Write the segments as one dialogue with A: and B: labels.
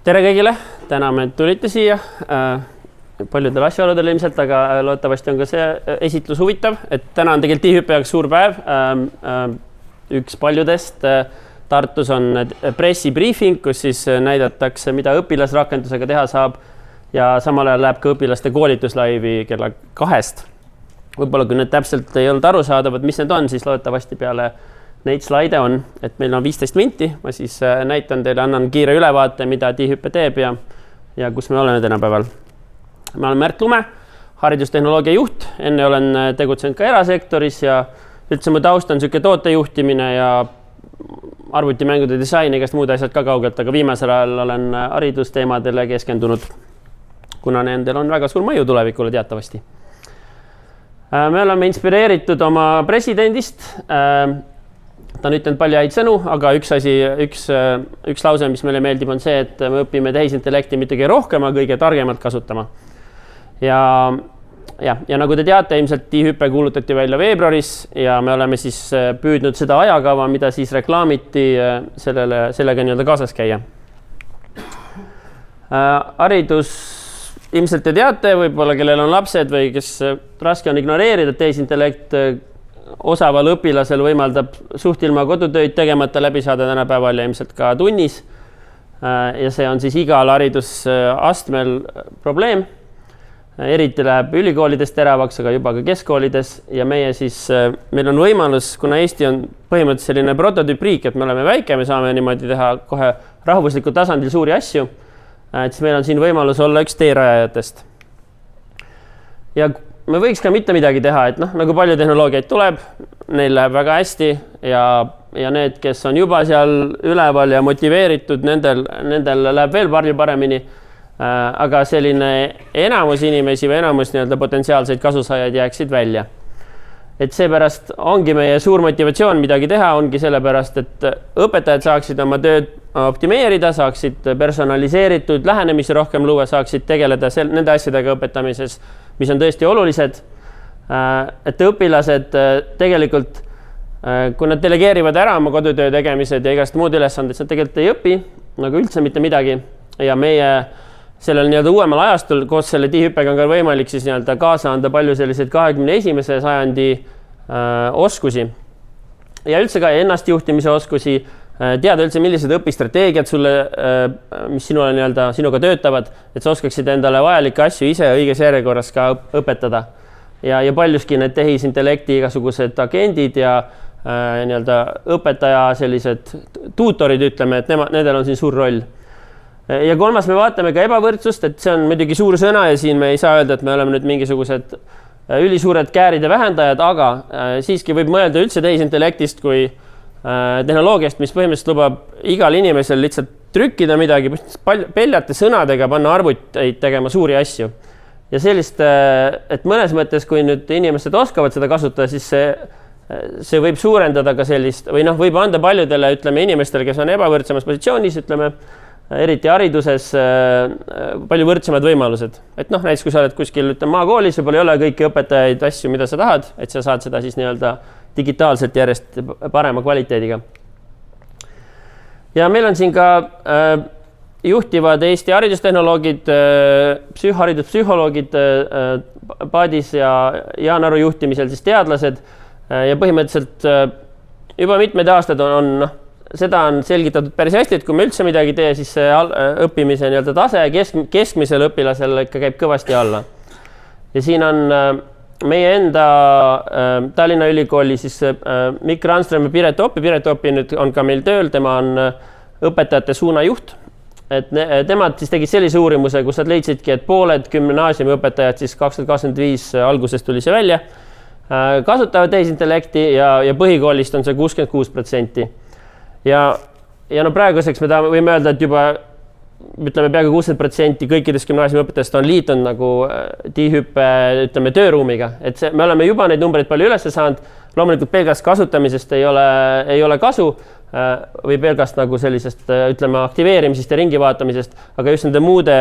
A: Tere kõigile, täname, et tulite siia. Paljudel asjaoludel ilmselt, aga loodetavasti on ka see esitlus huvitav, et täna on tegelikult tiihüppe jaoks suur päev. Üks paljudest. Tartus on pressibriefing, kus siis näidatakse, mida õpilasrakendusega teha saab ja samal ajal läheb ka õpilaste koolituslaivi kella 2. Võib-olla kui need täpselt ei olnud aru saadavad, mis need on, siis loodetavasti peale neid slaide on, et meil on 15 minti. Ma siis näitan teile, annan kiire ülevaate, mida tiihüppe teeb ja kus me oleme tänapäeval. Ma olen Märt Lume, haridustehnoloogia juht. Enne olen tegutsenud ka erasektoris ja üldse mu taust on selline tootejuhtimine ja arvutimängude disain, igast muud asjad ka kaugelt, aga viimasel ajal olen haridusteemadele keskendunud, kuna nendel on väga suur mõju tulevikule teatavasti. Me oleme inspireeritud oma presidendist. Ta on ütlenud palju häid sõnu, aga üks lause, mis meile meeldib, on see, et me õpime tehisintellekti mitte kõige rohkem, aga kõige targemalt kasutama. Ja nagu te teate, ilmselt tiihüppe kuulutati välja veebruaris ja me oleme siis püüdnud seda ajakava, mida siis reklaamiti sellega nii-öelda kaasas käia. Haridus ilmselt te teate, võib-olla kellel on lapsed või kes raske on ignoreerida, tehisintellekt osaval õpilasel võimaldab suht ilma kodutöid tegemata läbi saada tänapäeval ja ilmselt ka tunnis. Ja see on siis igal haridusastmel probleem. Eriti läheb ülikoolides teravaks, aga juba ka keskkoolides ja meil on võimalus, kuna Eesti on põhimõtteliselt selline prototüüpriik, et me oleme väike, me saame niimoodi teha kohe rahvuslikul tasandil suuri asju, et siis meil on siin võimalus olla üks teerajajatest. Ja me võiks ka mitte midagi teha, et nagu palju tehnoloogiaid tuleb, neil läheb väga hästi ja need, kes on juba seal üleval ja motiveeritud, nendel läheb veel palju paremini. Aga selline enamus inimesi või enamus nii-öelda potentsiaalseid kasusaajaid jääksid välja. Et seepärast ongi meie suur motivatsioon midagi teha, ongi sellepärast, et õpetajad saaksid oma tööd optimeerida, saaksid personaliseeritud lähenemisi rohkem luua, saaksid tegeleda nende asjadega õpetamises, mis on tõesti olulised. Et õpilased tegelikult, kui nad delegeerivad ära oma kodutöö tegemised ja igast muud ülesanded, nad tegelikult ei õpi nagu üldse mitte midagi ja meie sellel nii-öelda uuemal ajastul koos selle tiihüppega on ka võimalik siis nii-öelda kaasa anda palju selliseid 21. sajandi oskusi ja üldse ka ennastjuhtimise oskusi, teada üldse, millised õpistrateegiad sulle, mis sinuga töötavad, et sa oskaksid endale vajalikke asju ise õiges järjekorras ka õpetada. Ja paljuski need tehisintellekti igasugused agendid ja nii-öelda õpetaja sellised tuutorid, ütleme, et nendel on siin suur roll. Ja kolmas me vaatame ka ebavõrdsust, et see on muidugi suur sõna ja siin me ei saa öelda, et me oleme nüüd mingisugused ülisuured kääride vähendajad, aga siiski võib mõelda üldse tehisintellektist kui tehnoloogiast, mis põhimõtteliselt lubab igal inimesel lihtsalt trükkida midagi, peljate sõnadega panna arvuteid tegema suuri asju. Ja sellist, et mõnes mõttes, kui nüüd inimesed oskavad seda kasutada, siis see võib suurendada ka sellist, või võib anda paljudele, ütleme, inimestele, kes on ebavõrdsemas positsioonis, ütleme, eriti hariduses palju võrdsemad võimalused. Et näiteks kui sa oled kuskil maakoolis, võib-olla ei ole kõiki õpetajaid asju, mida sa tahad, et sa saad seda siis nii-öelda digitaalselt järjest parema kvaliteediga. Ja meil on siin ka juhtivad Eesti haridustehnoloogid, hariduspsühholoogid Paadis ja Jaan Aru juhtimisel siis teadlased ja põhimõtteliselt juba mitmed aastad seda on selgitatud päris hästi, et kui me üldse midagi tee, siis see õppimise nii-öelda tase keskmisel õpilasel ikka käib kõvasti alla. Ja siin on meie enda Tallinna Ülikooli siis Mikk Randström ja Piret Oppi nüüd on ka meil tööl, tema on õpetajate suunajuht. Et temad siis tegid sellise uurimuse, kus nad leidsidki, et pooled gümnaasiumi õpetajad siis 2025 algusest tuli see välja, kasutavad tehisintellekti ja põhikoolist on see 66%. Ja praeguseks me võime öelda, et juba ütleme peaaegu 60% kõikidest gümnaasiumiõpetajast on liitunud nagu tiihüppe, ütleme, tööruumiga. Et me oleme juba neid numbreid palju üles saanud. Loomulikult pelgast kasutamisest ei ole kasu või pelgast nagu sellisest, ütleme, aktiveerimisest ja ringi vaatamisest, aga just nende muude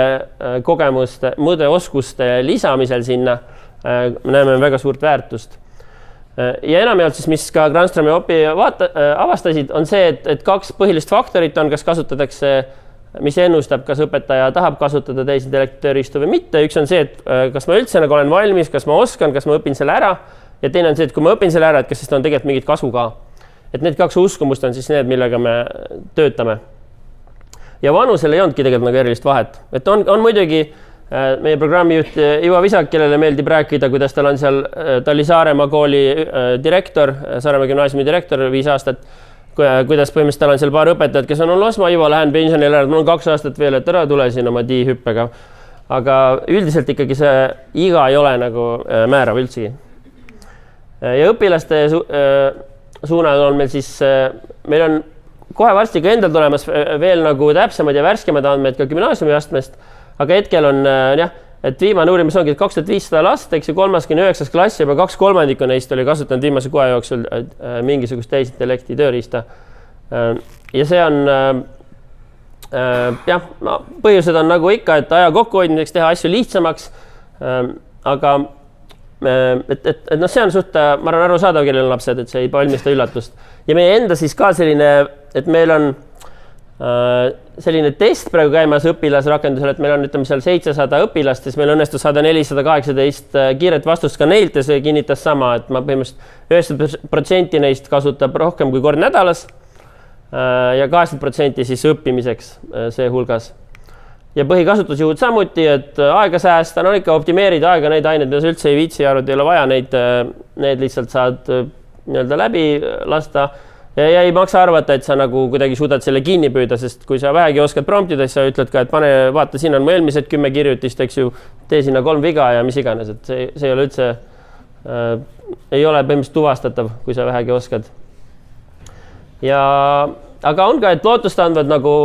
A: kogemuste, muude oskuste lisamisel sinna me näeme väga suurt väärtust. Ja enamjaolt siis, mis ka Granströmi opi avastasid, on see, et kaks põhilist faktorit on, kas kasutatakse, mis ennustab, kas õpetaja tahab kasutada tehisintellekti tööriistu või mitte. Üks on see, et kas ma üldse nagu olen valmis, kas ma oskan, kas ma õpin selle ära. Ja teine on see, et kui ma õpin selle ära, et kas siis on tegelikult mingit kasu ka. Et need kaks uskumust on siis need, millega me töötame. Ja vanusel ei olnudki tegelikult nagu erilist vahet. Et on muidugi meie programmijuht Ivo Visak, kellele meeldib rääkida, kuidas tal on seal, ta oli Saaremaa kooli direktor, Saaremaa gümnaasiumi direktor 5 aastat, kuidas põhimõtteliselt tal on seal paar õpetajat, kes on Osmo, Ivo, lähen pensionile ära, mul on 2 aastat veel, et ära tule siin oma D-hüppega. Aga üldiselt ikkagi see iga ei ole nagu määrav üldsegi. Ja õpilaste suunal on meil siis, meil on kohe varsti ka endal tulemas veel nagu täpsemad ja värskemad andmed ka gümnaasiumi astmest, aga hetkel on jah, et viimane uurimus ongi 2500 last, eks ju 3.–9. klass, juba 2/3 neist oli kasutanud viimase kohe jooksul mingisugust tehisintellekti tööriista. Ja see on, jah, põhjused on nagu ikka, et aja kokkuhoidmiseks teha asju lihtsamaks, aga see on suht, ma arvan, arusaadav, kellel on lapsed, et see ei valmista üllatust. Ja meie enda siis ka selline, et meil on selline test praegu käimas õpilasrakendusel, et meil on ütleme seal 700 õpilast, siis meil õnnestus saada 418 kiiret vastust ka neilt ja see kinnitas sama, et ma põhimõtteliselt 90% neist kasutab rohkem kui kord nädalas ja 80% siis õppimiseks see hulgas. Ja põhikasutusjuhud samuti, et aega säästa, no ikka optimeerida aega neid aineid, mida sa üldse ei viitsi arvata, ei ole vaja, need lihtsalt saad nii-öelda läbi lasta. Ja ei maksa arvata, et sa nagu kuidagi suudad selle kinni püüda, sest kui sa vähegi oskad promptida, siis sa ütled ka, et pane, vaata, siin on mu eelmised 10 kirjutist, eks ju, tee sinna 3 viga ja mis iganes, et see ei ole üldse, ei ole põhimõtteliselt tuvastatav, kui sa vähegi oskad. Aga on ka, et lootust andvad nagu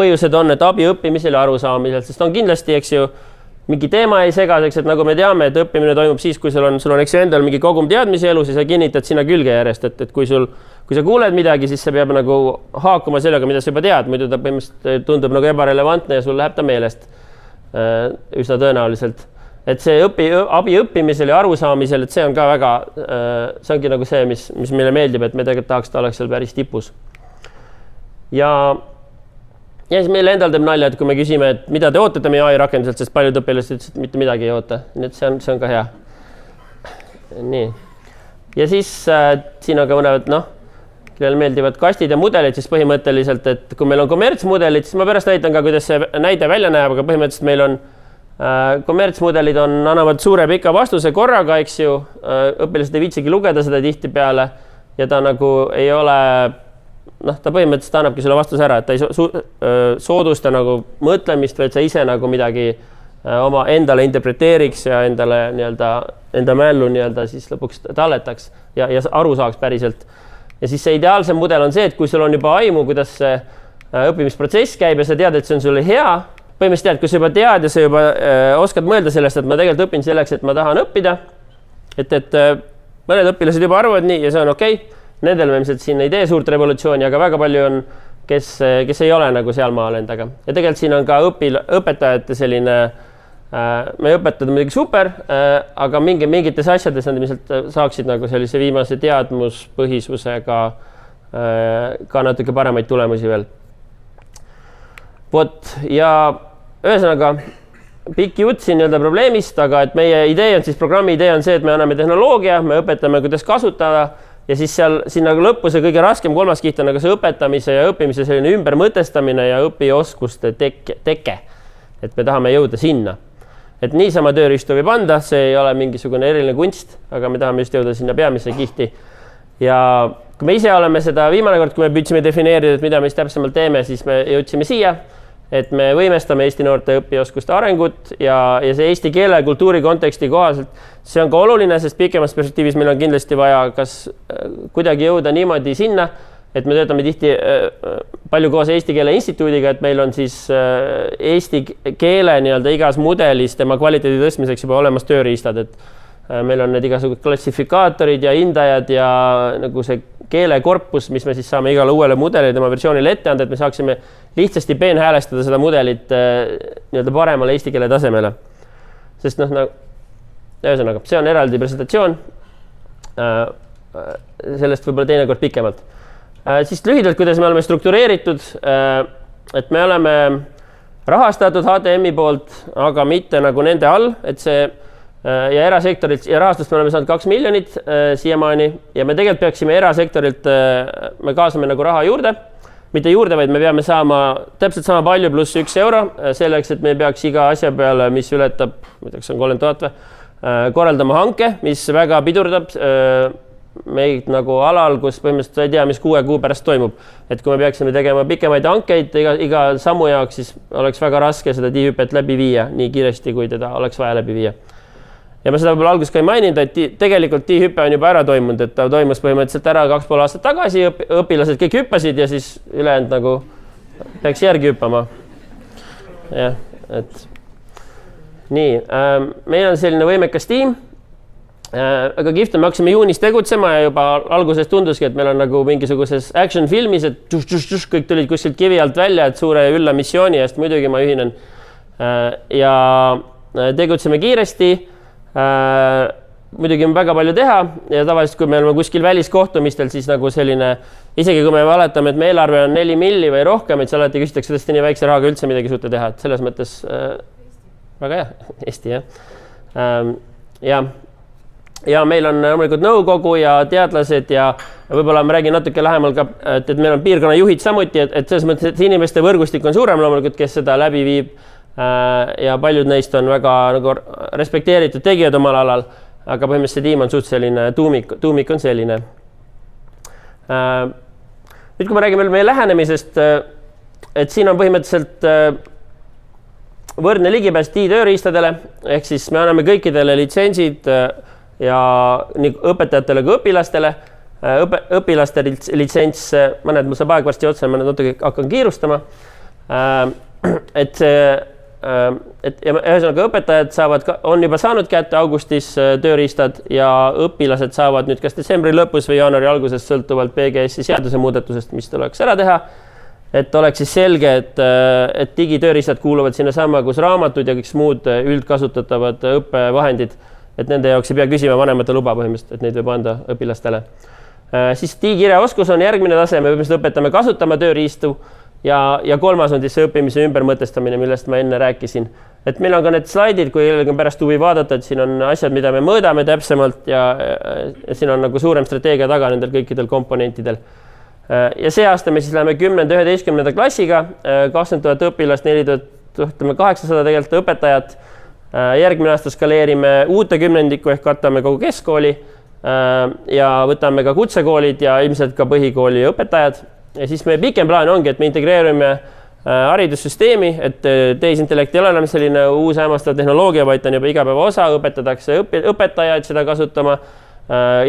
A: põhjused on, et abi õppimisel ja arusaamisel, sest on kindlasti, eks ju, mingi teema ei segaseks, et nagu me teame, et õppimine toimub siis, kui sul on eks ju endal mingi kogum teadmisi elus ja sa kinnitad sinna külge järjest, et kui sa kuuled midagi, siis see peab nagu haakuma sellega, mida sa juba tead, muidu ta põhimõtteliselt tundub nagu ebarelevantne ja sul läheb ta meelest üsna tõenäoliselt. Et see abi õppimisel ja arusaamisel, et see on ka väga, see ongi nagu see, mis meile meeldib, et me tegelikult tahaks, ta oleks seal päris tipus. Ja siis meile endal teeb nalja, et kui me küsime, et mida te ootate meie AI rakenduselt, sest paljud õpilased ütlesid, et mitte midagi ei oota. Nii et see on ka hea. Nii. Ja siis siin on ka mõned, kellel meeldivad kastid ja mudelid, siis põhimõtteliselt, et kui meil on kommertsmudelid, siis ma pärast näitan ka, kuidas see näide välja näeb, aga põhimõtteliselt meil on kommertsmudelid annavad suure pika vastuse korraga, eks ju, õpilased ei viitsigi lugeda seda tihti peale ja ta nagu ei ole, ta põhimõtteliselt annabki sulle vastuse ära, et ta ei soodusta nagu mõtlemist, vaid sa ise nagu midagi oma endale interpreteeriks ja enda mällu siis lõpuks talletaks ja aru saaks päriselt. Ja siis see ideaalsem mudel on see, et kui sul on juba aimu, kuidas see õppimisprotsess käib ja sa tead, et see on sulle hea, põhimõtteliselt tead, kui sa juba tead ja sa juba oskad mõelda sellest, et ma tegelikult õpin selleks, et ma tahan õppida, et mõned õpilased juba arvavad nii ja see on okei. Nendel me ilmselt siin ei tee suurt revolutsiooni, aga väga palju on, kes ei ole nagu sealmaal endaga. Ja tegelikult siin on ka õpetajate selline, me õpetada midagi super, aga mingites asjades nad ilmselt saaksid nagu sellise viimase teadmuspõhisusega ka natuke paremaid tulemusi veel. Ja ühesõnaga pikk jutt siin probleemist, aga et meie idee on siis, programmi idee on see, et me anname tehnoloogia, me õpetame, kuidas kasutada ja siis sinna lõppu see kõige raskem 3. kiht on aga see õpetamise ja õppimise selline ümbermõtestamine ja õpioskuste teke. Et me tahame jõuda sinna. Et niisama tööriistu võib anda, see ei ole mingisugune eriline kunst, aga me tahame just jõuda sinna peamise kihti. Ja kui me ise oleme seda viimane kord, kui me püüdsime defineerida, et mida me siis täpsemalt teeme, siis me jõudsime siia, et me võimestame Eesti noorte õpioskuste arengut ja see eesti keele ja kultuuri konteksti kohaselt, see on ka oluline, sest pikemas perspektiivis meil on kindlasti vaja kas kuidagi jõuda niimoodi sinna, et me töötame tihti palju koos Eesti Keele Instituudiga, et meil on siis eesti keele igas mudelis tema kvaliteedi tõstmiseks juba olemas tööriistad, et meil on need igasugused klassifikaatorid ja hindajad ja nagu see keelekorpus, mis me siis saame igale uuele mudelile tema versioonile ette anda, et me saaksime lihtsasti peenhäälestada seda mudelit paremale eesti keele tasemele. Sest ühesõnaga, see on eraldi presentatsioon. sellest võib-olla teinekord pikemalt. Siis lühidalt, kuidas me oleme struktureeritud, et me oleme rahastatud HTM-i poolt, aga mitte nagu nende all, et see ja erasektorilt ja rahastust me oleme saanud 2 miljonit siiamaani ja me tegelikult peaksime erasektorilt, me kaasame nagu raha juurde, mitte juurde, vaid me peame saama täpselt sama palju pluss 1 euro selleks, et me peaks iga asja peale, mis ületab, ma ei tea, kas on 30 000 või, korraldama hanke, mis väga pidurdab meid nagu alal, kus põhimõtteliselt ei tea, mis 6 kuu pärast toimub. Et kui me peaksime tegema pikemaid hankeid iga sammu jaoks, siis oleks väga raske seda tiihüpet läbi viia nii kiiresti, kui teda oleks vaja läbi viia. Ja ma seda võib-olla alguses ka ei maininud, et tegelikult tiihüpe on juba ära toimunud, et ta toimus põhimõtteliselt ära 2,5 aastat tagasi, õpilased kõik hüppasid ja siis ülejäänud nagu peaks järgi hüppama. Jah, et nii, meil on selline võimekas tiim, aga kihvt on, me hakkasime juunis tegutsema ja juba alguses tunduski, et meil on nagu mingisuguses action filmis, et kõik tulid kuskilt kivi alt välja, et suure ja ülla missiooni eest muidugi ma ühinen. Ja tegutseme kiiresti, muidugi on väga palju teha ja tavaliselt, kui me oleme kuskil väliskohtumistel, siis nagu selline, isegi kui me valetame, et me eelarve on 4 milli või rohkem, et see alati küsitakse, et nii väikse rahaga üldse midagi suuta teha, et selles mõttes väga hea, Eesti jah. Ja meil on loomulikult nõukogu ja teadlased ja võib-olla ma räägin natuke lähemal ka, et meil on piirkonna juhid samuti, et selles mõttes, et inimeste võrgustik on suurem loomulikult, kes seda läbi viib ja paljud neist on väga nagu respekteeritud tegijad omal alal, aga põhimõtteliselt tiim on suht selline tuumik on selline. Nüüd, kui me räägime meie lähenemisest, et siin on põhimõtteliselt võrdne ligipääs tööriistadele, ehk siis me anname kõikidele litsentsid ja nii õpetajatele kui õpilastele. Õpilaste litsents, mõned mul saab aeg varsti otsa, ma natuke hakkan kiirustama. Et ühesõnaga õpetajad on juba saanud kätte augustis tööriistad ja õpilased saavad nüüd kas detsembri lõpus või jaanuari alguses sõltuvalt PGS-i seaduse muudatusest, mis tuleks ära teha. Et oleks siis selge, et digitööriistad kuuluvad sinna sama, kus raamatud ja kõik muud üldkasutatavad õppevahendid, et nende jaoks ei pea küsima vanemate luba põhimõtteliselt, et neid võib anda õpilastele. Siis digikirjaoskus on järgmine tase, me põhimõtteliselt õpetame kasutama tööriistu ja kolmas on siis see õppimise ümbermõtestamine, millest ma enne rääkisin. Et meil on ka need slaidid, kui kellelgi on pärast huvi vaadata, et siin on asjad, mida me mõõdame täpsemalt ja siin on nagu suurem strateegia taga nendel kõikidel komponentidel. Ja see aasta me siis läheme 10.–11. klassiga, 20 000 õpilast, 4800 tegelikult õpetajat. Järgmine aasta skaleerime uute kümnendikku ehk katame kogu keskkooli ja võtame ka kutsekoolid ja ilmselt ka põhikooli õpetajad. Ja siis meie pikem plaan ongi, et me integreerime haridussüsteemi, et tehisintellekt ei ole enam selline uus hämmastav tehnoloogia, vaid on juba igapäeva osa, õpetatakse õpetajaid seda kasutama.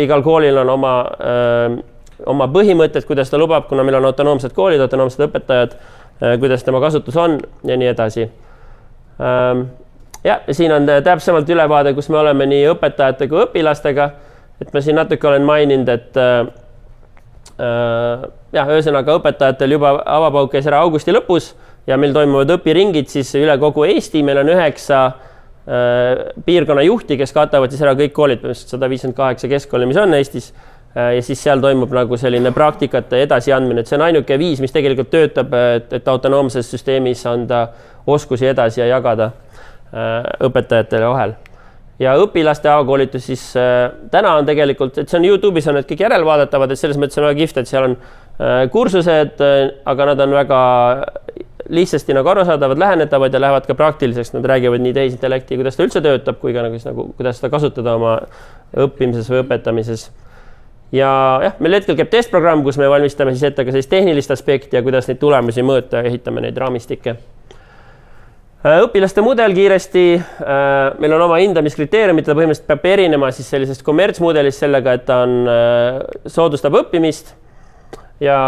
A: Igal koolil on oma põhimõtted, kuidas ta lubab, kuna meil on autonoomsed koolid, autonoomsed õpetajad, kuidas tema kasutus on ja nii edasi. Ja siin on täpsemalt ülevaade, kus me oleme nii õpetajate kui õpilastega, et ma siin natuke olen maininud, et ühesõnaga õpetajatel juba avapauk käis ära augusti lõpus ja meil toimuvad õpiringid siis üle kogu Eesti, meil on 9 piirkonna juhti, kes katavad siis ära kõik koolid, 158 keskkooli, mis on Eestis ja siis seal toimub nagu selline praktikate edasiandmine, et see on ainuke viis, mis tegelikult töötab, et autonoomses süsteemis anda oskusi edasi ja jagada õpetajatele vahel. Ja õpilaste avakoolitus siis täna on tegelikult, et see on YouTube'is on need kõik järelvaadatavad, et selles mõttes on väga kihvt, et seal on kursused, aga nad on väga lihtsasti nagu arusaadavad, lähenetavad ja lähevad ka praktiliseks, nad räägivad nii tehisintellekti, kuidas ta üldse töötab, kui ka nagu, kuidas seda kasutada oma õppimises või õpetamises. Ja meil hetkel käib testprogramm, kus me valmistame siis ette ka sellist tehnilist aspekti ja kuidas neid tulemusi mõõta ja ehitame neid raamistikke. Õpilaste mudel kiiresti, meil on oma hindamiskriteeriumid, ta põhimõtteliselt peab erinema siis sellisest kommertsmudelist sellega, et ta soodustab õppimist ja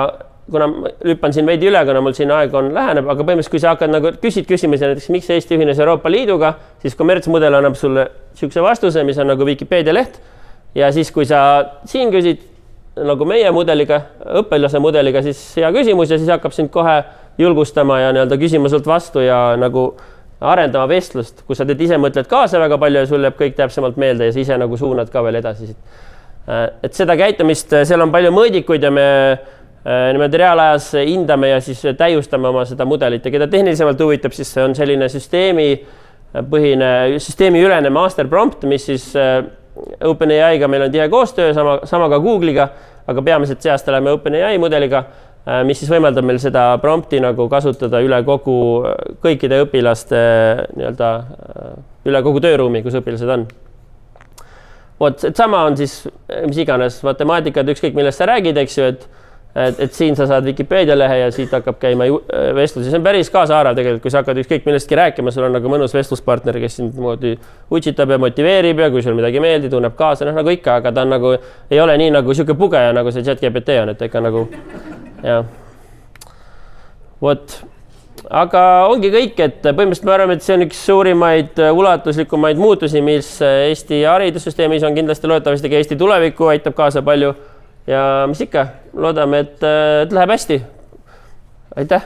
A: kuna lüppan siin veidi üle, kuna mul siin aeg on läheneb, aga põhimõtteliselt kui sa hakkad nagu küsid küsimusi, näiteks miks Eesti ühines Euroopa Liiduga, siis kommertsmudel annab sulle niisuguse vastuse, mis on nagu Wikipedia leht ja siis kui sa siin küsid nagu meie mudeliga, õpilase mudeliga, siis hea küsimus ja siis hakkab sind kohe julgustama ja nii-öelda küsimuselt vastu ja nagu arendama vestlust, kus sa teed ise mõtled kaasa väga palju ja sul jääb kõik täpsemalt meelde ja sa ise nagu suunad ka veel edasi. Et seda käitumist, seal on palju mõõdikuid ja me niimoodi reaalajas hindame ja siis täiustame oma seda mudelit ja keda tehnilisemalt huvitab, siis see on selline süsteemiülene master prompt, mis siis OpenAI-ga meil on tihe koostöö, sama ka Google'iga, aga peamiselt see aasta läheme OpenAI mudeliga, mis siis võimaldab meil seda prompti nagu kasutada üle kogu kõikide õpilaste üle kogu tööruumi, kus õpilased on. Et sama on siis mis iganes matemaatikad, ükskõik millest sa räägid, eks ju, et siin sa saad Wikipedia lehe ja siit hakkab käima vestlus ja see on päris kaasaarav tegelikult, kui sa hakkad ükskõik millestki rääkima, sul on nagu mõnus vestluspartner, kes sind moodi utsitab ja motiveerib ja kui sul midagi meeldi, tunneb kaasa, nagu ikka, aga ta on nagu, ei ole nii nagu siuke pugeja, nagu see ChatGPT on, et ikka nagu, jah. Vot. Aga ongi kõik, et põhimõtteliselt me arvame, et see on üks suurimaid ulatuslikumaid muutusi, mis Eesti haridussüsteemis on kindlasti loodetavasti ka Eesti tulevikku, aitab kaasa palju ja mis ikka, loodame, et läheb hästi. Aitäh!